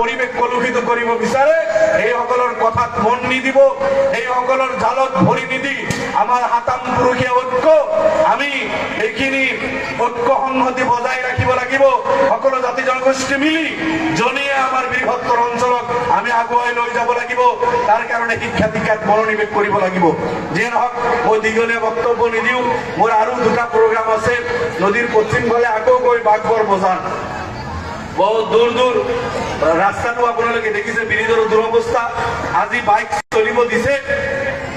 পৰিৱেশ কলুষিত কৰিব বিচাৰে এইসকলৰ কথাত মন নিদিব, এইসকলৰ জালত ভৰি নিদি আমাৰ হাতাম পুৰুষীয়া ঐক্য আমি এইখিনি ঐক্য সংহতি বজাই ৰাখিব লাগিব। সকলো জাতি জনগোষ্ঠী মিলি জনীয়ে আমাৰ বৃহত্তৰ অঞ্চলক আমি আগুৱাই লৈ যাব লাগিব। তাৰ কাৰণে শিক্ষা দীক্ষাত মনোনিৱেশ কৰিব লাগিব। যিয়ে নহওক মই দীঘলীয়া বক্তব্য নিদিওঁ, মোৰ আৰু দুটা প্ৰগ্ৰাম আছে। নদীৰ পশ্চিম ফালে আকৌ গৈ বাঘবৰ বজাৰ, বহুত দূৰ দূৰ ৰাস্তাটো আপোনালোকে দেখিছে, ব্ৰিজৰ দুৰৱস্থা। আজি বাইক চলিব দিছে,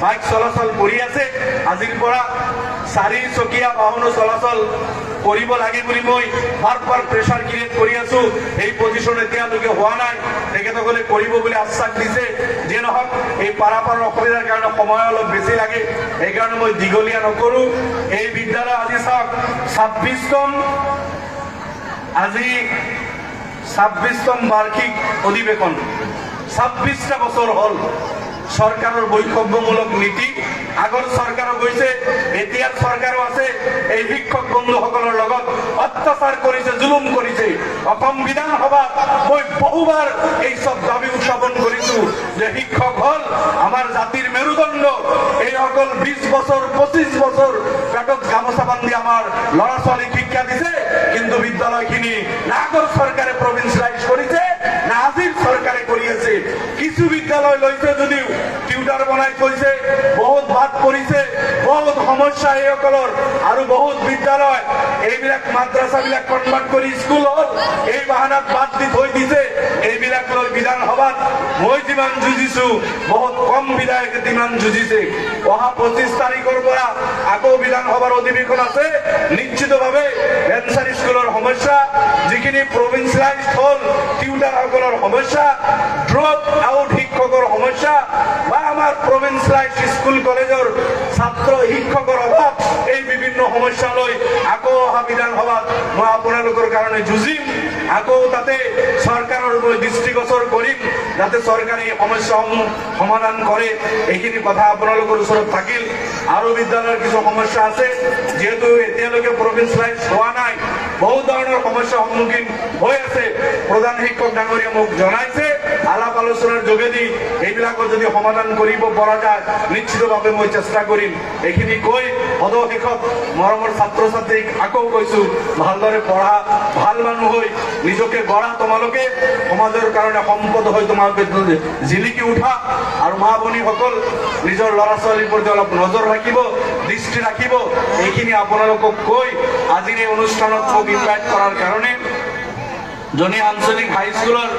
বাইক চলাচল কৰি আছে। আজিৰ পৰা 4 চকীয়া বাহনো চলাচল কৰিব লাগে বুলি মই বাৰ প্ৰেছাৰ ক্ৰিয়েট কৰি আছো। এই পজিশ্যন এতিয়ালৈকে হোৱা নাই, তেখেতসকলে কৰিব বুলি আশ্বাস দিছে। যিয়ে নহওক এই পাৰাপাৰৰ অসুবিধাৰ কাৰণে সময় অলপ বেছি লাগে, সেইকাৰণে মই দীঘলীয়া নকৰো। এই বিদ্যালয় আজি চাওক 26তম, আজি 26তম বাৰ্ষিক অধিৱেশন। 26টা বছৰ হ'ল চৰকাৰৰ বৈষম্যমূলক নীতি। আগৰ চৰকাৰো গৈছে, এতিয়াৰ চৰকাৰো আছে। এই শিক্ষক বন্ধুসকলৰ লগত অত্যাচাৰ কৰিছে, জুলুম কৰিছে। অসম বিধানসভাত মই বহুবাৰ এই সব দাবী উত্থাপন কৰিছো যে শিক্ষক হল আমাৰ জাতিৰ মেৰুদণ্ড। এইসকল 20 বছৰ 25 বছৰ পেটত গামোচা বান্ধি আমাৰ ল'ৰা ছোৱালীক শিক্ষা দিছে, কিন্তু বিদ্যালয়খিনি না আগৰ চৰকাৰে প্ৰভিন্সিয়েলাইজ কৰিছে না আজিৰ চৰকাৰে কৰি আছে। কিছু বিদ্যালয় লৈছে যদিও টিউটাৰ বনাই থৈছে, বহুত বাদ পৰিছে, বহুত সমস্যা এইসকলৰ। আৰু বহুত বিদ্যালয় এইবিলাক মাদ্ৰাছাবিলাক কনভাৰ্ট কৰি স্কুল হ'ল, এই বাহানাত বাদ দি থৈ দিছে। এইবিলাক লৈ বিধানসভাত মই যিমান যুঁজিছো, বহুত কম বিধায়কে যিমান যুঁজিছে। অহা 25 তাৰিখৰ পৰা আকৌ বিধানসভাৰ অধিৱেশন আছে। নিশ্চিতভাৱে ভেঞ্চাৰ স্কুলৰ সমস্যা, যিখিনি প্ৰভিন্সিয়েলাইজ হ'ল টিউটাৰসকলৰ সমস্যা, ড্ৰপ আউট শিক্ষকৰ সমস্যা বা আমাৰ প্ৰভিন্সিয়েলাইজ স্কুল কলেজৰ ছাত্ৰ শিক্ষকৰ অভাৱ, এই বিভিন্ন সমস্যা লৈ আকৌ অহা বিধানসভাত মই আপোনালোকৰ কাৰণে যুঁজিম। আকৌ তাতে চৰকাৰৰ মই দৃষ্টিগোচৰ কৰিম যাতে চৰকাৰে এই সমস্যাসমূহ সমাধান কৰে। এইখিনি কথা আপোনালোকৰ ওচৰত থাকিল। আৰু বিদ্যালয়ৰ কিছু সমস্যা আছে, যিহেতু এতিয়ালৈকে প্ৰভিন্সিয়েলাইজ হোৱা নাই, বহু ধৰণৰ সমস্যাৰ সন্মুখীন হৈ আছে। প্ৰধান শিক্ষক ডাঙৰীয়া মোক জনাইছে, আলাপ আলোচনাৰ যোগেদি এইবিলাকৰ যদি সমাধান কৰিব পৰা যায় নিশ্চিতভাৱে মই চেষ্টা কৰিম। এইখিনি কৈ পদশেষত মৰমৰ ছাত্ৰ ছাত্ৰীক আকৌ কৈছো, ভালদৰে পঢ়া, ভাল মানুহ হৈ নিজকে গঢ়া। তোমালোকে সমাজৰ কাৰণে সম্পদ হৈ তোমালোকে জিলিকি উঠা। আৰু মা ভনীসকল নিজৰ ল'ৰা ছোৱালীৰ প্ৰতি অলপ নজৰ ৰাখিব, দৃষ্টি ৰাখিব। এইখিনি আপোনালোকক কৈ আজিৰ এই অনুষ্ঠানত মোক ইনভাইট কৰাৰ কাৰণে জনী আঞ্চলিক হাইস্কুলৰ